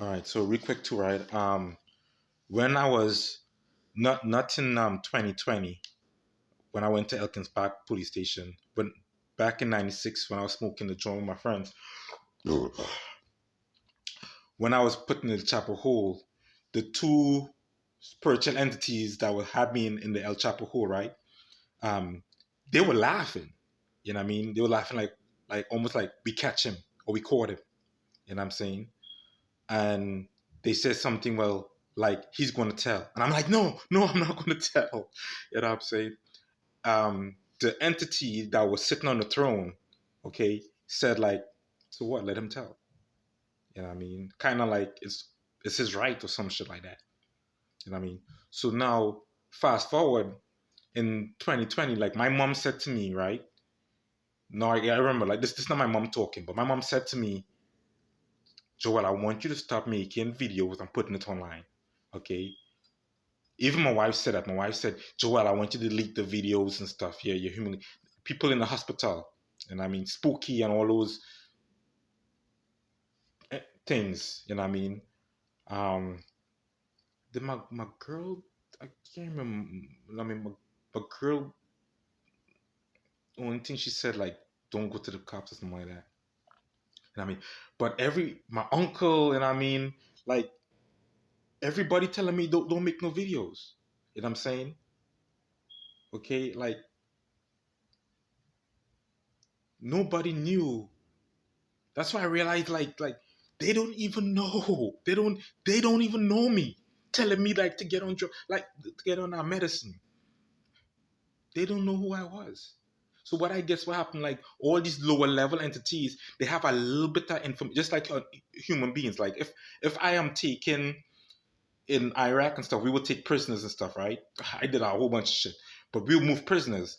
All right, so real quick too, right? When I was not in 2020, when I went to Elkins Park Police Station, but back in '96 when I was smoking the joint with my friends, when I was put in the Chapel hole, the two spiritual entities that would have me in the El Chapo hole, right? Um, they were laughing. You know what I mean? They were laughing like almost like we catch him or we caught him. You know what I'm saying? And they said something, well, like he's going to tell, and I'm like, no, I'm not going to tell. You know what I'm saying? The entity that was sitting on the throne, okay, said like, so what? Let him tell. You know what I mean? Kind of like it's his right or some shit like that. You know what I mean? So now, fast forward in 2020, like my mom said to me, right? No, I remember, like this is not my mom talking, but my mom said to me, Joel, I want you to stop making videos and putting it online. Okay. Even my wife said that. My wife said, Joel, I want you to delete the videos and stuff. Yeah, you're human. People in the hospital, and I mean, spooky and all those things, you know what I mean? Um, then my girl, I can't remember. I mean, my girl, only thing she said, like, don't go to the cops or something like that. You know what I mean? But my uncle, and I mean, like, everybody telling me don't make no videos. You know what I'm saying? Okay, like nobody knew. That's why I realized like they don't even know. They don't even know me. Telling me like to get on like to get on our medicine. They don't know who I was. So what I guess what happened, like all these lower level entities, they have a little bit of information, just like human beings. Like if I am taken in Iraq and stuff, we would take prisoners and stuff, right? I did a whole bunch of shit, but we'll move prisoners.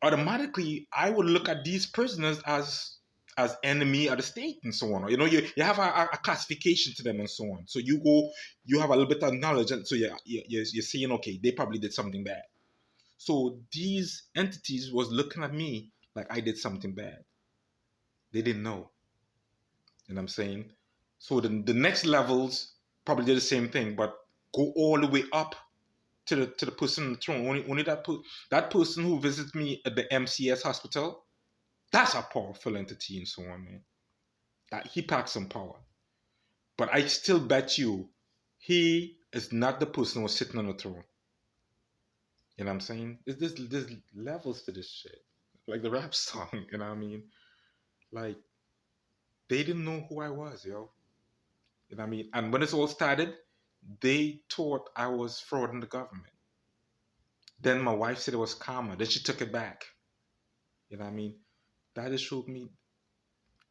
Automatically I would look at these prisoners as enemy of the state and so on. You know, you have a classification to them and so on. So you have a little bit of knowledge, and so you're saying, okay, they probably did something bad. So these entities was looking at me like I did something bad. They didn't know. You know what I'm saying? So the next levels probably did the same thing, but go all the way up to the person on the throne. Only that person who visits me at the MCS hospital, that's a powerful entity and so on, man. That he packs some power. But I still bet you he is not the person who was sitting on the throne. You know what I'm saying? There's levels to this shit. Like the rap song, you know what I mean? Like they didn't know who I was, yo. You know what I mean? And when this all started, they thought I was frauding the government. Then my wife said it was karma. Then she took it back. You know what I mean? That just showed me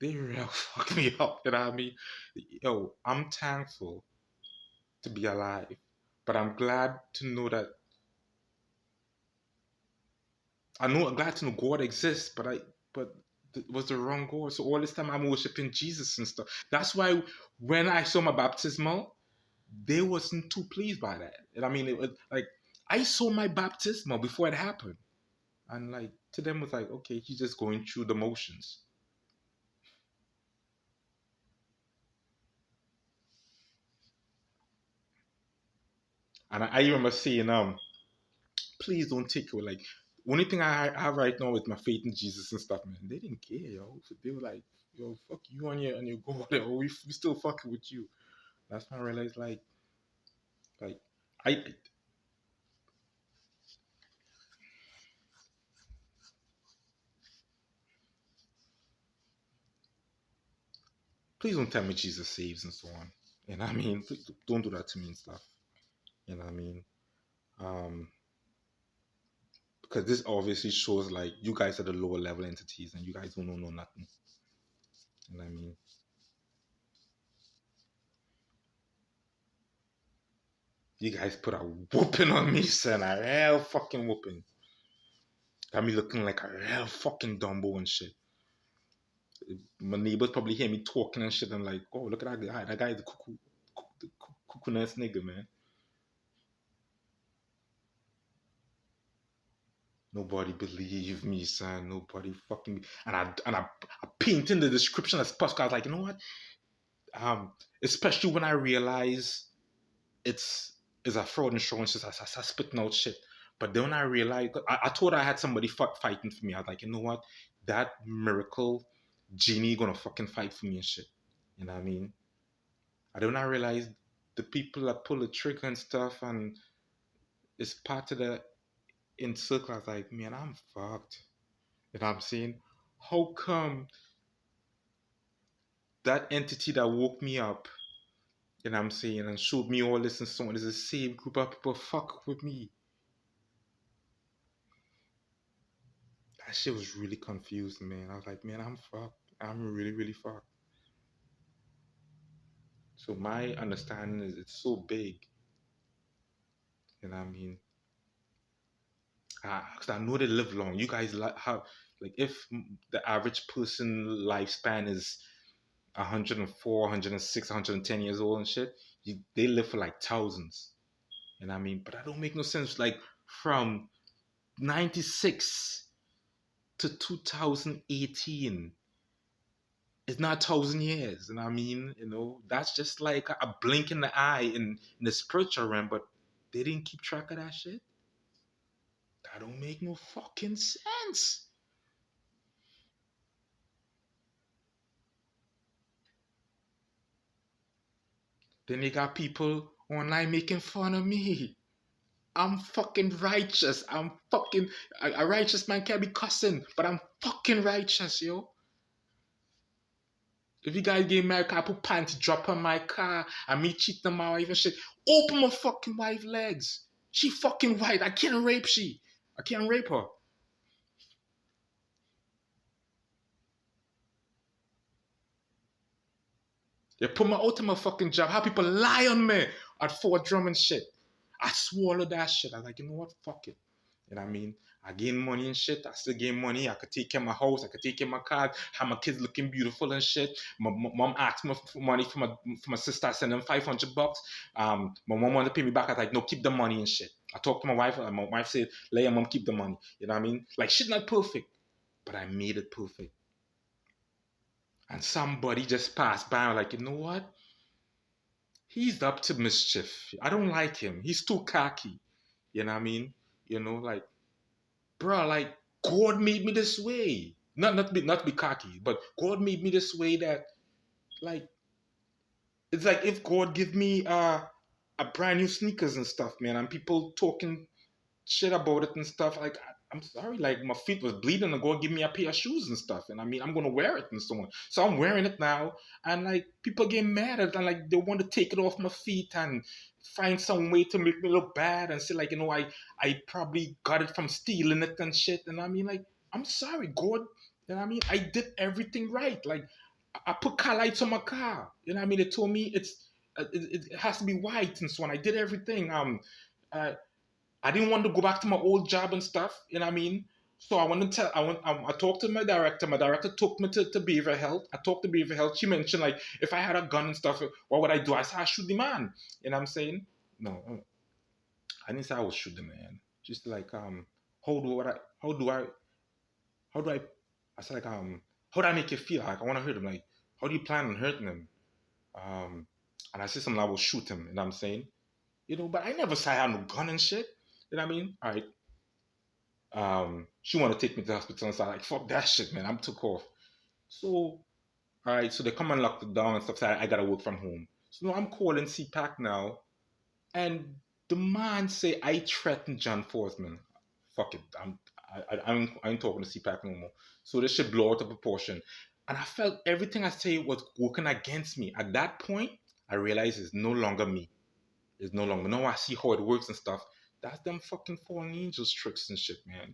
they real fucked me up. You know what I mean? Yo, I'm thankful to be alive, but I'm glad to know that I'm glad to know God exists, but it was the wrong God. So all this time I'm worshiping Jesus and stuff. That's why when I saw my baptismal, they wasn't too pleased by that. And I mean, it was like I saw my baptismal before it happened, and like to them was like, okay, he's just going through the motions. And I remember saying, please don't take it. Like, only thing I have right now is my faith in Jesus and stuff, man. They didn't care, yo. So they were like, yo, fuck you on your God, yo. We still fucking with you. That's when I realized, like, I please don't tell me Jesus saves and so on. And I mean, please don't do that to me and stuff. You know what I mean? Um, because this obviously shows like you guys are the lower level entities and you guys don't know nothing. You know what I mean? You guys put a whooping on me, son. A real fucking whooping. Got me looking like a real fucking Dumbo and shit. My neighbors probably hear me talking and shit and like, oh, look at that guy. That guy is the cuckoo ass nigga, man. Nobody believe me, son. Nobody fucking. And I paint in the description as possible. I was like, you know what? Especially when I realize it's a fraud insurance, I spitting out shit. But then when I realized, I thought I had somebody fighting for me. I was like, you know what? That miracle genie gonna fucking fight for me and shit. You know what I mean? I don't I realize the people that pull the trigger and stuff, and it's part of the in circle. I was like, man, I'm fucked. You know what I'm saying? How come that entity that woke me up, you know what I'm saying, and showed me all this and so on is the same group of people fuck with me? That shit was really confusing, man. I was like, man, I'm fucked. I'm really, really fucked. So my understanding is it's so big, you know what I mean? Because I know they live long. You guys have, like, if the average person lifespan is 104, 106, 110 years old and shit, they live for like thousands. You know what I mean? But that don't make no sense. Like, from 96 to 2018, it's not 1,000 years. You know what I mean? That's just like a blink in the eye in the spiritual realm, but they didn't keep track of that shit. That don't make no fucking sense. Then you got people online making fun of me. I'm fucking righteous. A righteous man can't be cussing, but I'm fucking righteous, yo. If you guys get married, I put panty drop on my car and me cheating on my wife and shit. Open my fucking wife legs. She fucking white. I can't rape she. I can't rape her. They put me out of my fucking job. How people lie on me at Fort Drum and shit. I swallowed that shit. I was like, you know what? Fuck it. You know what I mean? I gain money and shit. I still gain money. I could take care of my house. I could take care of my car. Have my kids looking beautiful and shit. My mom asked me for money for my sister. I sent them $500. My mom wanted to pay me back. I was like, no, keep the money and shit. I talked to my wife. And my wife said, let your mom keep the money. You know what I mean? Like, shit not perfect. But I made it perfect. And somebody just passed by. I'm like, you know what? He's up to mischief. I don't like him. He's too cocky. You know what I mean? Like, bro, like, God made me this way. Not to be cocky, but God made me this way that, like, it's like if God give me a brand new sneakers and stuff, man, and people talking shit about it and stuff. Like, I'm sorry, like, my feet was bleeding and go and give me a pair of shoes and stuff. And I mean, I'm gonna wear it and so on. So I'm wearing it now, and like people get mad at it and like they want to take it off my feet and find some way to make me look bad and say like, I probably got it from stealing it and shit. And I mean, like, I'm sorry, God. You know what I mean? I did everything right. Like, I put car lights on my car. You know what I mean? They told me it has to be white and so on. I did everything. Uh, I didn't want to go back to my old job and stuff. You know what I mean? So I want to tell. I talked to my director. My director took me to Beaver Health. I talked to Beaver Health. She mentioned like if I had a gun and stuff, what would I do? I said I shoot the man. You know what I'm saying? No, I didn't say I would shoot the man. Just like how do I how do I how do I I said like how do I make you feel? Like I want to hurt him. Like how do you plan on hurting him? Um, and I said something I will shoot him. You know what I'm saying? But I never said I had no gun and shit. You know what I mean? All right. She wanted to take me to the hospital and so I like, fuck that shit, man. I'm took off. So, all right, so they come and lock it down and stuff. So I gotta work from home. So now I'm calling CPAC now, and the man say I threatened John Forsman. Fuck it, I ain't talking to CPAC no more. So this shit blow out of proportion, and I felt everything I say was working against me. At that point, I realized it's no longer me. It's no longer. Now I see how it works and stuff. That's them fucking fallen angels tricks and shit, man.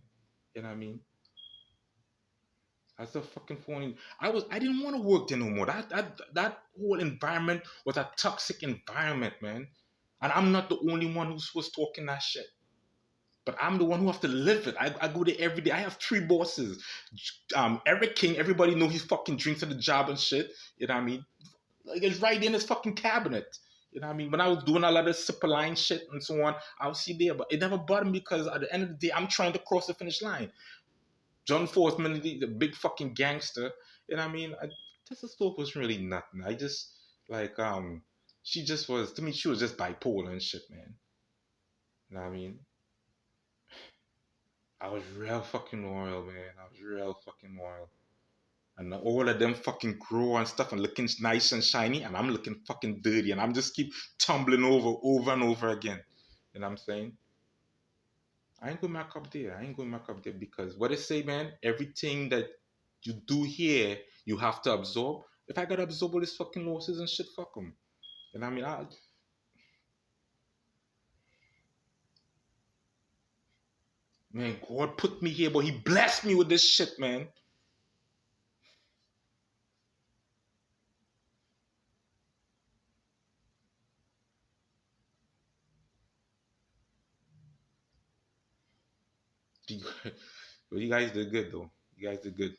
You know what I mean? That's the fucking fallen. I didn't want to work there no more. That whole environment was a toxic environment, man. And I'm not the only one who was talking that shit. But I'm the one who have to live it. I go there every day. I have three bosses. Eric King, everybody know he fucking drinks at the job and shit. You know what I mean? Like it's right in his fucking cabinet. You know what I mean? When I was doing a lot of super line shit and so on, I would see there, but it never bothered me because at the end of the day, I'm trying to cross the finish line. John Forsman, the big fucking gangster. You know what I mean? This stuff was really nothing. I just Like she just was to me. She was just bipolar and shit, man. You know what I mean? I was real fucking loyal, man. I was real fucking loyal. And all of them fucking grow and stuff and looking nice and shiny, and I'm looking fucking dirty, and I'm just keep tumbling over and over again. You know what I'm saying? I ain't going back up there. I ain't going back up there because what I say, man, everything that you do here, you have to absorb. If I gotta absorb all these fucking losses and shit, fuck them. You know what I mean? Man, God put me here, but He blessed me with this shit, man. You, well, you guys did good, though. You guys did good.